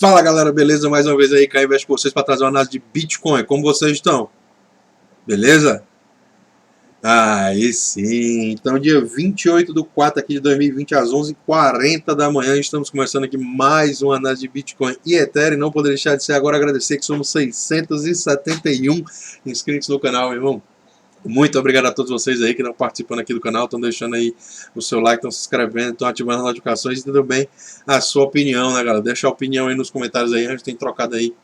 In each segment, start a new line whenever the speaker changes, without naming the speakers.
Fala galera, beleza? Mais uma vez aí, Caio Invest com vocês para trazer uma análise de Bitcoin. Como vocês estão? Beleza? Aí sim. Então, dia 28/4 aqui de 2020, às 11h40 da manhã, estamos começando aqui mais uma análise de Bitcoin e Ethereum. Não poderia deixar de ser agora agradecer que somos 671 inscritos no canal, meu irmão. Muito obrigado a todos vocês aí que estão participando aqui do canal, estão deixando aí o seu like, estão se inscrevendo, estão ativando as notificações e também a sua opinião, né, galera? Deixa a opinião aí nos comentários aí, a gente tem trocado aí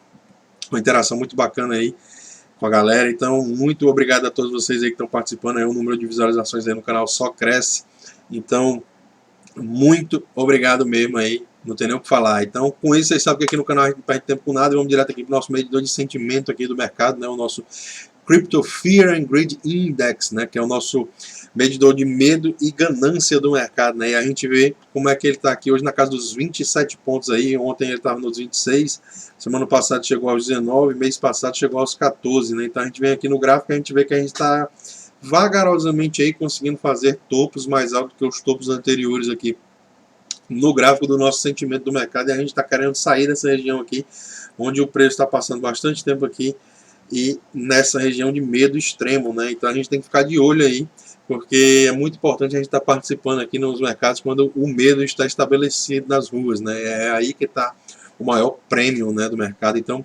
uma interação muito bacana aí com a galera. Então, muito obrigado a todos vocês aí que estão participando aí, o número de visualizações aí no canal só cresce. Então, muito obrigado mesmo aí, não tem nem o que falar. Então, com isso, vocês sabem que aqui no canal a gente não perde tempo com nada, vamos direto aqui para o nosso medidor de sentimento aqui do mercado, né, o nosso Crypto Fear and Greed Index, né, que é o nosso medidor de medo e ganância do mercado, né, e a gente vê como é que ele está aqui hoje na casa dos 27 pontos aí, ontem ele estava nos 26, semana passada chegou aos 19, mês passado chegou aos 14, né, então a gente vem aqui no gráfico e a gente vê que a gente está vagarosamente aí conseguindo fazer topos mais altos que os topos anteriores aqui no gráfico do nosso sentimento do mercado, e a gente está querendo sair dessa região aqui, onde o preço está passando bastante tempo aqui, e nessa região de medo extremo, né? Então a gente tem que ficar de olho aí, porque é muito importante a gente estar participando aqui nos mercados quando o medo está estabelecido nas ruas, né? É aí que está o maior prêmio, né, do mercado. Então,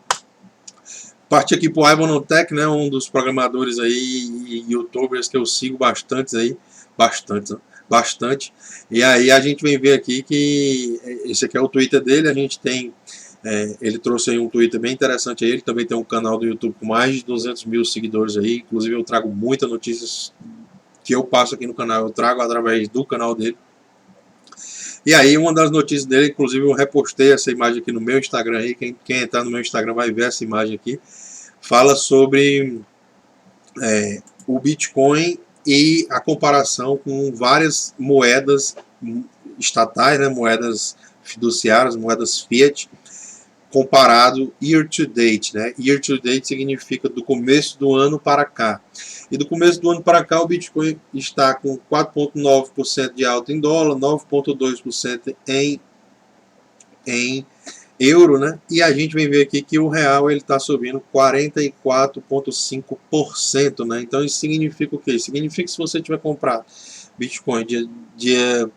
parti aqui para o Ivan Tech, né, um dos programadores aí e youtubers que eu sigo bastante aí, bastante. E aí a gente vem ver aqui que esse aqui é o Twitter dele, a gente tem ele trouxe aí um Twitter bem interessante aí. Ele também tem um canal do YouTube com mais de 200 mil seguidores aí. Inclusive eu trago muitas notícias que eu passo aqui no canal, eu trago através do canal dele. E aí uma das notícias dele, inclusive eu repostei essa imagem aqui no meu Instagram aí. Quem entrar no meu Instagram vai ver essa imagem aqui. Fala sobre o Bitcoin e a comparação com várias moedas estatais, né, moedas fiduciárias, moedas fiat, comparado year to date, né? Year to date significa do começo do ano para cá. E do começo do ano para cá o Bitcoin está com 4,9% de alta em dólar, 9,2% em euro, né? E a gente vem ver aqui que o real ele está subindo 44,5%, né? Então isso significa o quê? Significa que se você tiver comprado Bitcoin dia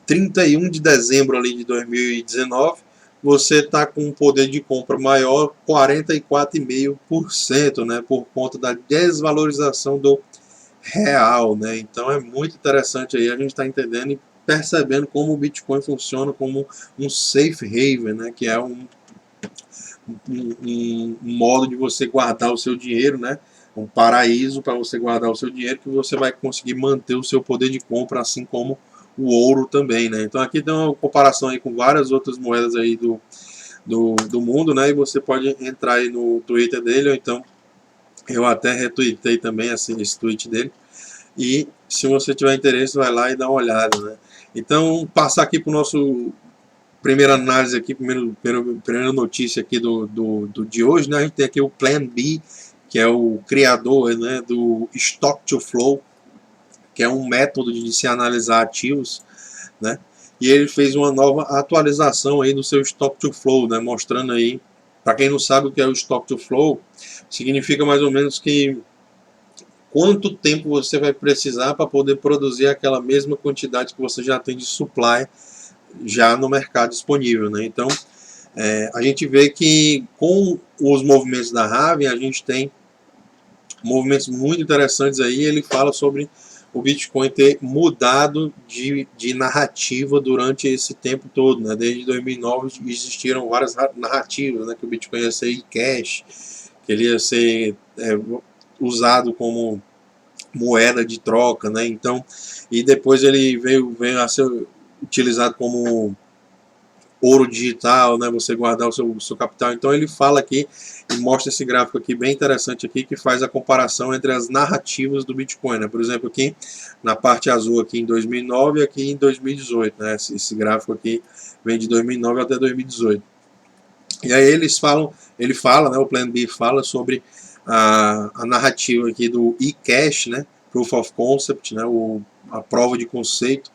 31 de dezembro ali de 2019, você está com um poder de compra maior, 44,5%, né, por conta da desvalorização do real, né? Então é muito interessante aí a gente está entendendo e percebendo como o Bitcoin funciona como um safe haven, né, que é um modo de você guardar o seu dinheiro, né, um paraíso para você guardar o seu dinheiro, que você vai conseguir manter o seu poder de compra, assim como o ouro também, né? Então aqui tem uma comparação aí com várias outras moedas aí do mundo, né? E você pode entrar aí no Twitter dele, ou então eu até retuitei também assim, esse tweet dele. E se você tiver interesse, vai lá e dá uma olhada, né? Então, passar aqui para o nosso primeira análise aqui, primeira notícia aqui de hoje, né? A gente tem aqui o Plan B, que é o criador, né, do Stock to Flow, que é um método de se analisar ativos, né? E ele fez uma nova atualização aí no seu Stock to Flow, né? Mostrando aí, para quem não sabe o que é o Stock to Flow, significa mais ou menos que quanto tempo você vai precisar para poder produzir aquela mesma quantidade que você já tem de supply já no mercado disponível, né? Então, a gente vê que com os movimentos da Halving, a gente tem movimentos muito interessantes aí. Ele fala sobre o Bitcoin ter mudado de narrativa durante esse tempo todo, né? Desde 2009 existiram várias narrativas, né? Que o Bitcoin ia ser e-cash, que ele ia ser usado como moeda de troca, né? Então, e depois ele veio a ser utilizado como ouro digital, né? Você guardar o seu capital. Então ele fala aqui e mostra esse gráfico aqui bem interessante aqui, que faz a comparação entre as narrativas do Bitcoin, né? Por exemplo, aqui na parte azul aqui em 2009 e aqui em 2018, né? Esse gráfico aqui vem de 2009 até 2018. E aí ele fala, né? O Plan B fala sobre a narrativa aqui do e-cash, né? Proof of Concept, né? A prova de conceito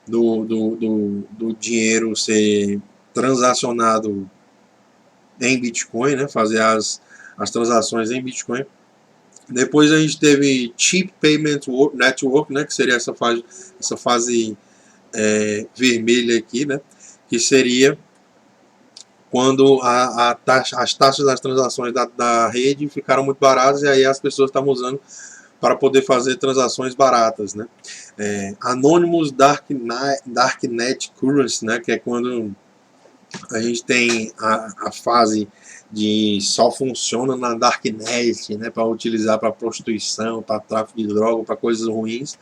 do dinheiro ser transacionado em Bitcoin, né, fazer as transações em Bitcoin. Depois a gente teve Chip Payment Network, né, que seria essa fase vermelha aqui, né, que seria quando as taxas das transações da rede ficaram muito baratas e aí as pessoas estavam usando para poder fazer transações baratas, né. Anonymous Darknet Currency, né, que é quando a gente tem a fase de só funciona na Darknet, né, para utilizar para prostituição, para tráfico de droga, para coisas ruins.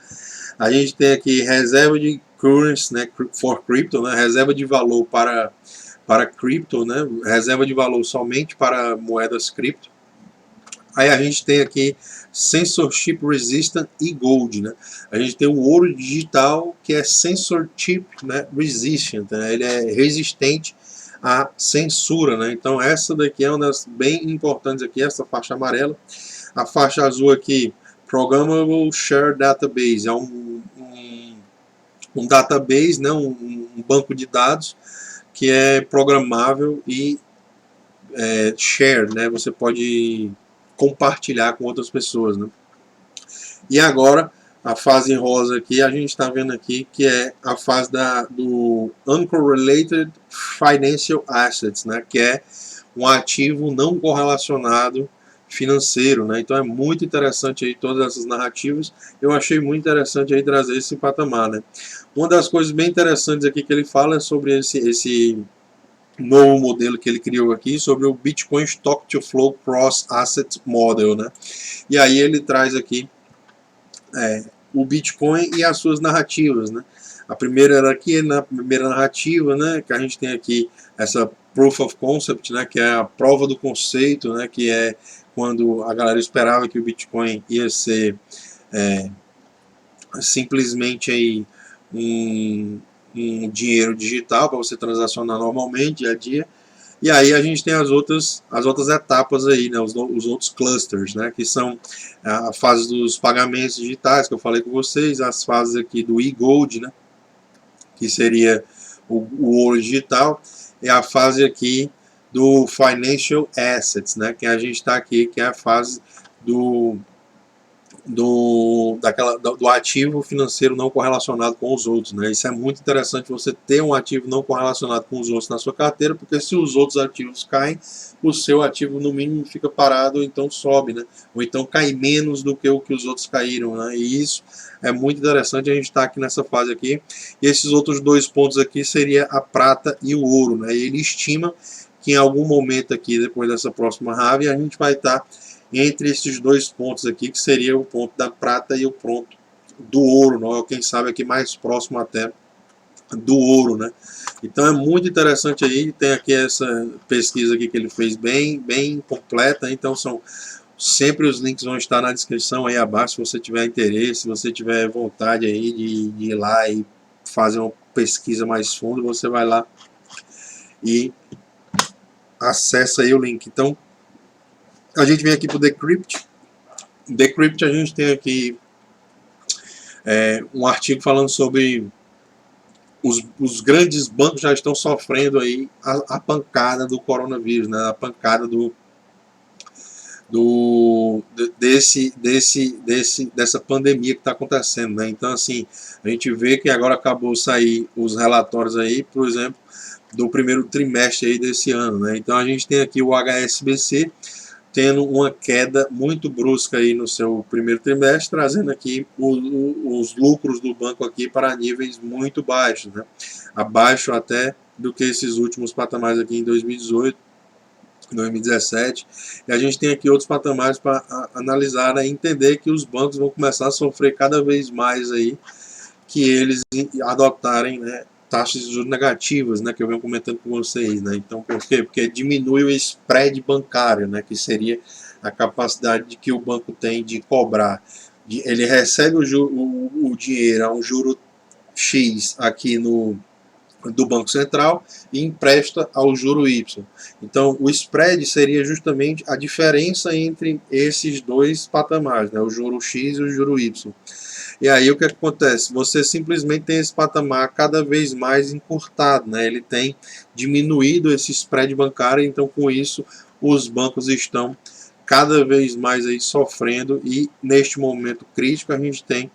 A gente tem aqui reserva de currency, né, for crypto, né, reserva de valor para cripto, né, reserva de valor somente para moedas cripto. Aí a gente tem aqui Censorship Resistant e Gold, né? A gente tem o ouro digital que é Censorship, né, Resistant, né? Ele é resistente à censura, né? Então essa daqui é uma das bem importantes aqui, essa faixa amarela. A faixa azul aqui, Programmable Share Database, é um database, né, um banco de dados que é programável e share, né? Você pode compartilhar com outras pessoas, né? E agora a fase rosa aqui, a gente está vendo aqui que é a fase do Uncorrelated Financial Assets, né? Que é um ativo não correlacionado financeiro, né? Então é muito interessante aí todas essas narrativas. Eu achei muito interessante aí trazer esse patamar, né? Uma das coisas bem interessantes aqui que ele fala é sobre esse novo modelo que ele criou aqui, sobre o Bitcoin Stock to Flow Cross Asset Model, né? E aí ele traz aqui o Bitcoin e as suas narrativas, né? A primeira era aqui, na primeira narrativa, né, que a gente tem aqui essa Proof of Concept, né, que é a prova do conceito, né, que é quando a galera esperava que o Bitcoin ia ser simplesmente aí um dinheiro digital para você transacionar normalmente, dia a dia. E aí a gente tem as outras etapas aí, né, os outros clusters, né, que são a fase dos pagamentos digitais, que eu falei com vocês, as fases aqui do e-gold, né, que seria o ouro digital, e a fase aqui do financial assets, né, que a gente está aqui, que é a fase do ativo financeiro não correlacionado com os outros, né? Isso é muito interessante, você ter um ativo não correlacionado com os outros na sua carteira, porque se os outros ativos caem, o seu ativo no mínimo fica parado, ou então sobe, né? Ou então cai menos do que o que os outros caíram, né? E isso é muito interessante, a gente está aqui nessa fase aqui. E esses outros dois pontos aqui seria a prata e o ouro, né? E ele estima que em algum momento aqui, depois dessa próxima rave, a gente vai estar entre esses dois pontos aqui, que seria o ponto da prata e o ponto do ouro, não é? Quem sabe aqui mais próximo até do ouro, né? Então é muito interessante aí, tem aqui essa pesquisa aqui que ele fez bem completa, então são sempre os links vão estar na descrição aí abaixo, se você tiver interesse, se você tiver vontade aí de ir lá e fazer uma pesquisa mais fundo, você vai lá e acessa aí o link. Então a gente vem aqui para o Decrypt. Decrypt a gente tem aqui um artigo falando sobre os grandes bancos já estão sofrendo aí a pancada do coronavírus, né? A pancada dessa pandemia que está acontecendo, né? Então assim, a gente vê que agora acabou de sair os relatórios aí, por exemplo, do primeiro trimestre aí desse ano, né? Então a gente tem aqui o HSBC tendo uma queda muito brusca aí no seu primeiro trimestre, trazendo aqui os lucros do banco aqui para níveis muito baixos, né? Abaixo até do que esses últimos patamares aqui em 2018, 2017. E a gente tem aqui outros patamares para analisar, né? E entender que os bancos vão começar a sofrer cada vez mais aí, que eles adotarem, né, taxas de juros negativas, né, que eu venho comentando com vocês, né? Então, por quê? Porque diminui o spread bancário, né, que seria a capacidade de que o banco tem de cobrar. Ele recebe o dinheiro a um juro X aqui do Banco Central e empresta ao juro Y. Então, o spread seria justamente a diferença entre esses dois patamares, né, o juro X e o juro Y. E aí o que acontece? Você simplesmente tem esse patamar cada vez mais encurtado, né? Ele tem diminuído esse spread bancário, então com isso os bancos estão cada vez mais aí sofrendo, e neste momento crítico a gente tem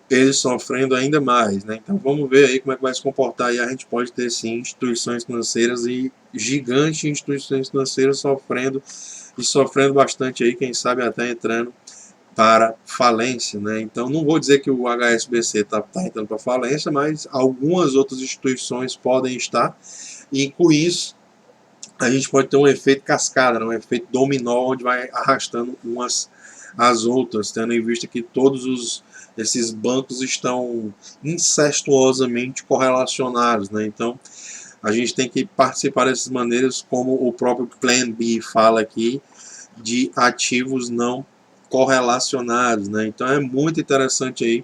eles sofrendo ainda mais, né? Então vamos ver aí como é que vai se comportar, e a gente pode ter sim instituições financeiras e gigantes instituições financeiras sofrendo, e sofrendo bastante aí, quem sabe até entrando para falência, né? Então não vou dizer que o HSBC está entrando para falência, mas algumas outras instituições podem estar, e com isso a gente pode ter um efeito cascada, né? Um efeito dominó, onde vai arrastando umas às outras, tendo em vista que esses bancos estão incestuosamente correlacionados, né? Então a gente tem que participar dessas maneiras, como o próprio Plan B fala aqui, de ativos não correlacionados, né? Então é muito interessante aí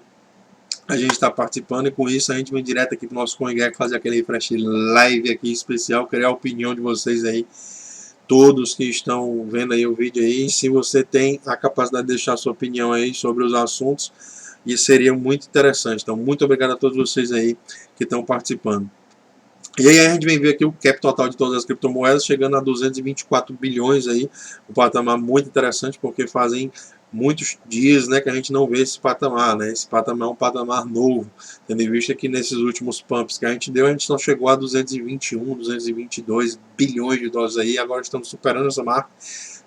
a gente está participando, e com isso a gente vem direto aqui para o nosso CoinGecko fazer aquele refresh live aqui especial, querer a opinião de vocês aí, todos que estão vendo aí o vídeo aí. Se você tem a capacidade de deixar a sua opinião aí sobre os assuntos, isso seria muito interessante. Então muito obrigado a todos vocês aí que estão participando. E aí a gente vem ver aqui o cap total de todas as criptomoedas chegando a 224 bilhões aí, um patamar muito interessante, porque fazem muitos dias, né, que a gente não vê esse patamar, né? Esse patamar é um patamar novo, tendo em vista que nesses últimos pumps que a gente deu, a gente só chegou a 221, 222 bilhões de dólares aí, agora estamos superando essa marca,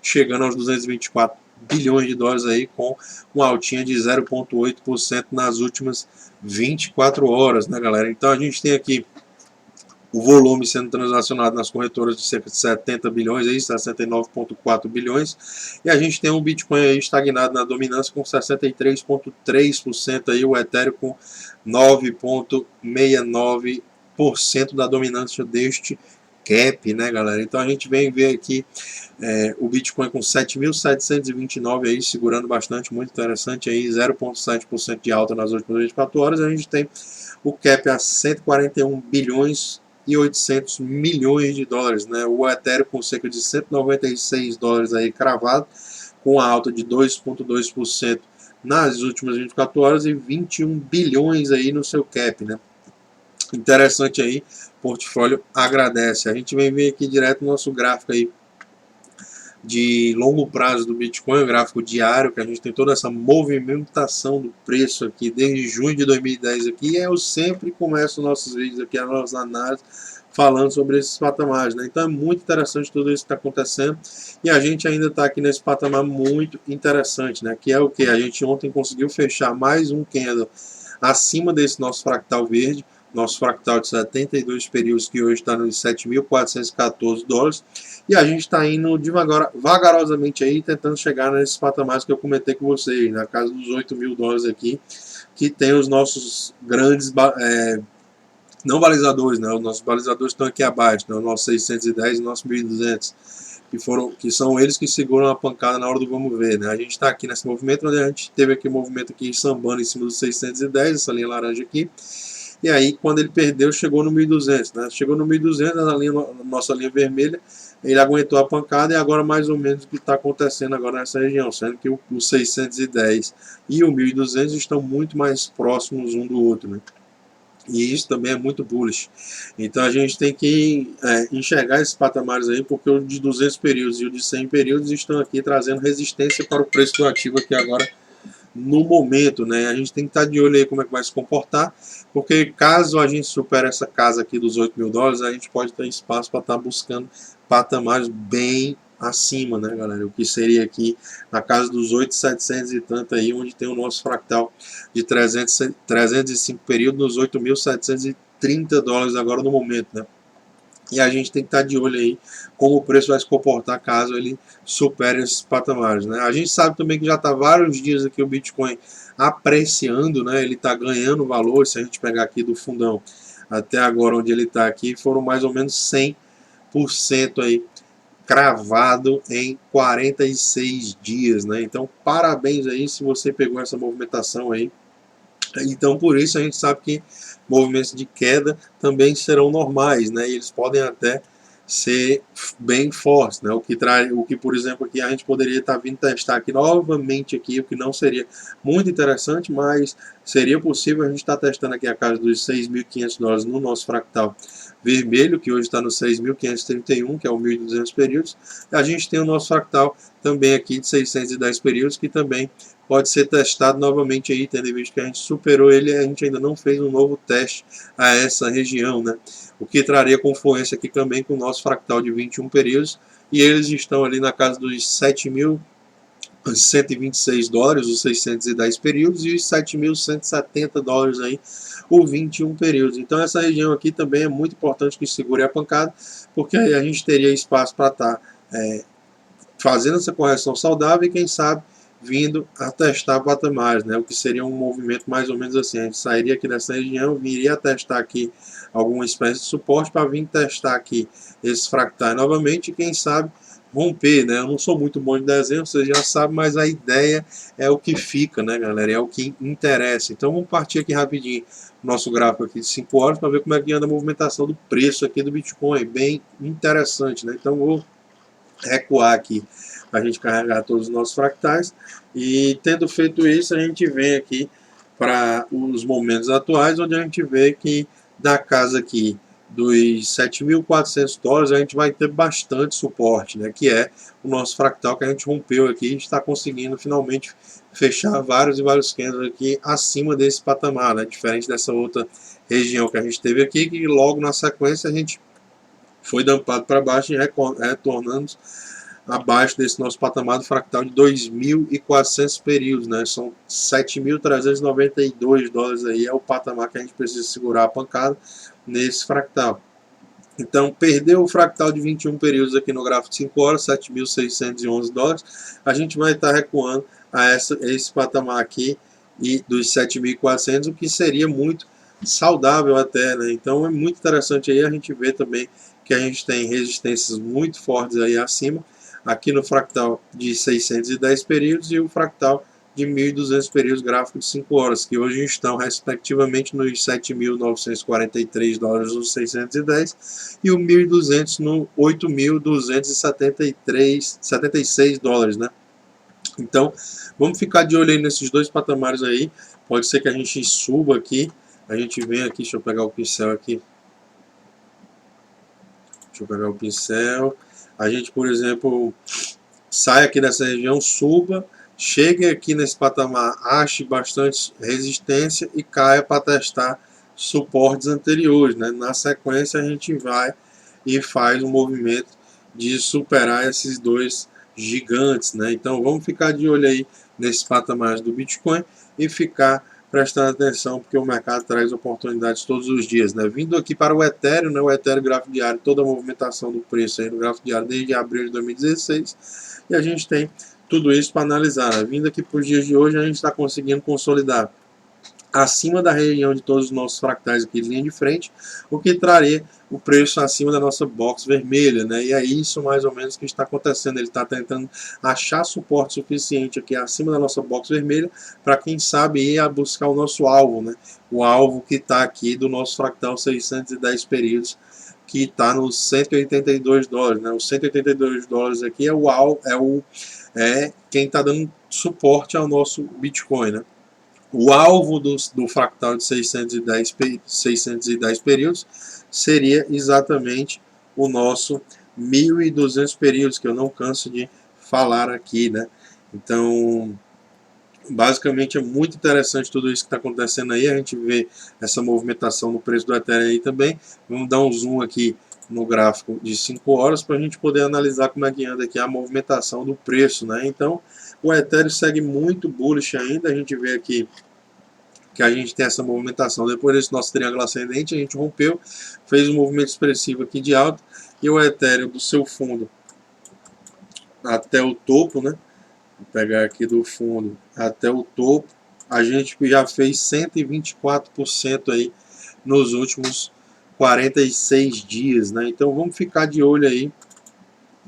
chegando aos 224 bilhões de dólares aí, com uma altinha de 0,8% nas últimas 24 horas, né, galera? Então a gente tem aqui o volume sendo transacionado nas corretoras de cerca de 70 bilhões, aí, 69,4 bilhões, e a gente tem um Bitcoin aí estagnado na dominância com 63,3%, aí, o Ethereum com 9,69% da dominância deste cap, né, galera? Então a gente vem ver aqui o Bitcoin com 7.729 aí, segurando bastante, muito interessante aí, 0,7% de alta nas últimas 24 horas. A gente tem o cap a 141 bilhões e 800 milhões de dólares, né? O Ethereum com cerca de 196 dólares aí cravado, com a alta de 2,2% nas últimas 24 horas, e 21 bilhões aí no seu cap, né? Interessante aí, portfólio agradece. A gente vem ver aqui direto no nosso gráfico aí de longo prazo do Bitcoin, o gráfico diário, que a gente tem toda essa movimentação do preço aqui desde junho de 2010 aqui, e eu sempre começo nossos vídeos aqui, as nossas análises, falando sobre esses patamares, né? Então é muito interessante tudo isso que está acontecendo, e a gente ainda está aqui nesse patamar muito interessante, né? Que é o que? A gente ontem conseguiu fechar mais um candle acima desse nosso fractal verde, nosso fractal de 72 períodos, que hoje está nos 7.414 dólares, e a gente está indo vagarosamente aí, tentando chegar nesses patamares que eu comentei com vocês, na casa dos 8 mil dólares aqui, que tem os nossos grandes não balizadores, né? Os nossos balizadores estão aqui abaixo, né? O nosso 610 e o nosso 1200, que são eles que seguram a pancada na hora do vamos ver, né? A gente está aqui nesse movimento, onde a gente teve aqui um movimento aqui sambando em cima dos 610, essa linha laranja aqui, e aí quando ele perdeu, chegou no 1200, né? Chegou no 1200, nossa linha vermelha, ele aguentou a pancada, e agora mais ou menos o que está acontecendo agora nessa região, sendo que o 610 e o 1200 estão muito mais próximos um do outro, né? E isso também é muito bullish. Então a gente tem que enxergar esses patamares aí, porque o de 200 períodos e o de 100 períodos estão aqui trazendo resistência para o preço do ativo aqui agora no momento, né? A gente tem que estar de olho aí como é que vai se comportar, porque caso a gente supere essa casa aqui dos 8 mil dólares, a gente pode ter espaço para estar buscando patamares bem acima, né, galera? O que seria aqui na casa dos 8.700 e tanto aí, onde tem o nosso fractal de 305 períodos nos 8.730 dólares agora no momento, né? E a gente tem que estar de olho aí como o preço vai se comportar caso ele supere esses patamares, né? A gente sabe também que já está vários dias aqui o Bitcoin apreciando, né? Ele está ganhando valor. Se a gente pegar aqui do fundão até agora onde ele está aqui, foram mais ou menos 100% aí cravado em 46 dias, né? Então parabéns aí se você pegou essa movimentação aí. Então por isso a gente sabe que movimentos de queda também serão normais, né? E eles podem até ser bem fortes, né? O que, por exemplo, aqui a gente poderia estar vindo testar aqui novamente aqui, o que não seria muito interessante, mas seria possível a gente estar testando aqui a casa dos $6.500 no nosso fractal vermelho, que hoje está no 6.531, que é o 1.200 períodos. A gente tem o nosso fractal também aqui de 610 períodos, que também pode ser testado novamente aí, tendo em vista que a gente superou ele, a gente ainda não fez um novo teste a essa região, né? O que traria confluência aqui também com o nosso fractal de 21 períodos, e eles estão ali na casa dos $7.126, os 610 períodos, e os $7.170 aí, o 21 períodos. Então essa região aqui também é muito importante que segure a pancada, porque aí a gente teria espaço para estar fazendo essa correção saudável e quem sabe vindo a testar patamares, né? O que seria um movimento mais ou menos assim, a gente sairia aqui dessa região, viria a testar aqui alguma espécie de suporte para vir testar aqui esses fractais novamente e quem sabe romper, né? Eu não sou muito bom de desenho, vocês já sabem, mas a ideia é o que fica, né, galera? É o que interessa. Então vamos partir aqui rapidinho nosso gráfico aqui de 5 horas para ver como é que anda a movimentação do preço aqui do Bitcoin, bem interessante, né? Então vou recuar aqui para a gente carregar todos os nossos fractais e tendo feito isso a gente vem aqui para os momentos atuais onde a gente vê que da casa aqui dos $7.400 a gente vai ter bastante suporte, né, que é o nosso fractal que a gente rompeu aqui e está conseguindo finalmente fechar vários e vários candles aqui acima desse patamar, né, diferente dessa outra região que a gente teve aqui, que logo na sequência a gente foi dampado para baixo e retornando abaixo desse nosso patamar do fractal de 2.400 períodos, né? São $7.392 aí, é o patamar que a gente precisa segurar a pancada nesse fractal. Então, perdeu o fractal de 21 períodos aqui no gráfico de 5 horas, $7.611, a gente vai estar recuando a esse patamar aqui e dos 7.400, o que seria muito saudável até, né? Então é muito interessante aí a gente ver também que a gente tem resistências muito fortes aí acima, aqui no fractal de 610 períodos e o fractal de 1.200 períodos gráfico de 5 horas, que hoje estão respectivamente nos $7.943 nos 610 e o 1.200 no $8.276, né? Então, vamos ficar de olho aí nesses dois patamares aí. Pode ser que a gente suba aqui, a gente vem aqui, deixa eu pegar o pincel aqui. Deixa eu pegar o pincel. A gente, por exemplo, sai aqui dessa região, suba, chegue aqui nesse patamar, ache bastante resistência e caia para testar suportes anteriores, né? Na sequência a gente vai e faz um movimento de superar esses dois gigantes, né? Então vamos ficar de olho aí nesses patamares do Bitcoin e ficar prestando atenção, porque o mercado traz oportunidades todos os dias, né? Vindo aqui para o Ethereum, né? O Ethereum gráfico diário, toda a movimentação do preço aí no gráfico diário desde abril de 2016, e a gente tem tudo isso para analisar, né? Vindo aqui para os dias de hoje, a gente está conseguindo consolidar acima da região de todos os nossos fractais aqui de linha de frente, o que traria o preço acima da nossa box vermelha, né? E é isso mais ou menos que está acontecendo. Ele está tentando achar suporte suficiente aqui acima da nossa box vermelha para quem sabe ir a buscar o nosso alvo, né? O alvo que está aqui do nosso fractal 610 períodos, que está nos $182, né? Os $182 aqui é o alvo, quem está dando suporte ao nosso Bitcoin, né? O alvo do fractal de 610 períodos seria exatamente o nosso 1.200 períodos, que eu não canso de falar aqui, né? Então, basicamente é muito interessante tudo isso que está acontecendo aí. A gente vê essa movimentação no preço do Ethereum aí também. Vamos dar um zoom aqui no gráfico de 5 horas para a gente poder analisar como é que anda aqui a movimentação do preço, né? Então, o Ethereum segue muito bullish ainda. A gente vê aqui que a gente tem essa movimentação. Depois desse nosso triângulo ascendente, a gente rompeu, fez um movimento expressivo aqui de alta, e o Ethereum do seu fundo até o topo, né? Vou pegar aqui do fundo até o topo, a gente já fez 124% aí nos últimos 46 dias, né? Então vamos ficar de olho aí.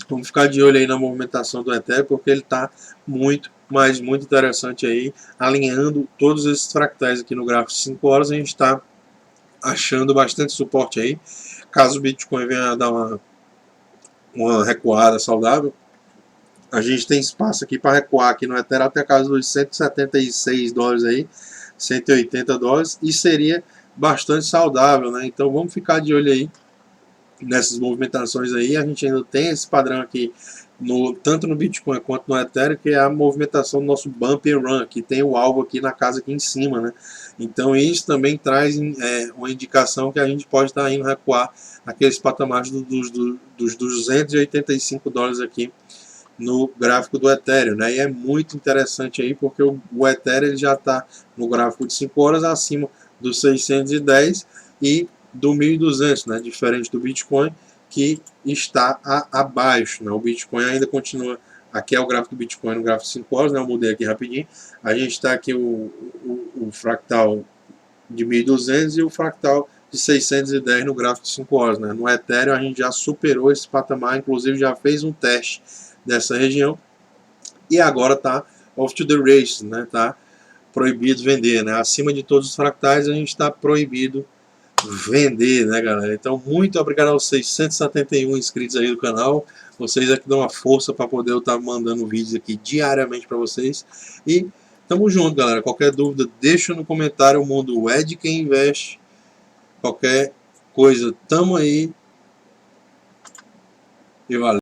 Vamos ficar de olho aí na movimentação do Ethereum, porque ele está muito, mas muito interessante aí, alinhando todos esses fractais aqui no gráfico de 5 horas, a gente está achando bastante suporte aí. Caso o Bitcoin venha a dar uma uma recuada saudável. A gente tem espaço aqui para recuar aqui no Ethereum até a casa dos 176 dólares aí, 180 dólares, e seria bastante saudável, né? Então vamos ficar de olho aí nessas movimentações aí. A gente ainda tem esse padrão aqui tanto no Bitcoin quanto no Ethereum, que é a movimentação do nosso bump and run, que tem o alvo aqui na casa aqui em cima, né? Então isso também traz uma indicação que a gente pode estar indo recuar aqueles patamares dos 285 dólares aqui no gráfico do Ethereum, né? E é muito interessante aí, porque o Ethereum ele já está no gráfico de 5 horas acima dos 610 e do 1.200, né? Diferente do Bitcoin, que está abaixo, né? O Bitcoin ainda continua, aqui é o gráfico do Bitcoin no gráfico de 5 horas, né? Eu mudei aqui rapidinho, a gente está aqui o fractal de 1.200 e o fractal de 610 no gráfico de 5 horas, né? No Ethereum a gente já superou esse patamar, inclusive já fez um teste dessa região e agora está off to the races, né? Tá proibido vender, né? Acima de todos os fractais a gente está proibido vender, né, galera? Então muito obrigado aos 671 inscritos aí do canal. Vocês é que dão uma força para poder eu estar mandando vídeos aqui diariamente para vocês. E tamo junto, galera. Qualquer dúvida deixa no comentário. O mundo é de quem investe. Qualquer coisa, tamo aí. E valeu.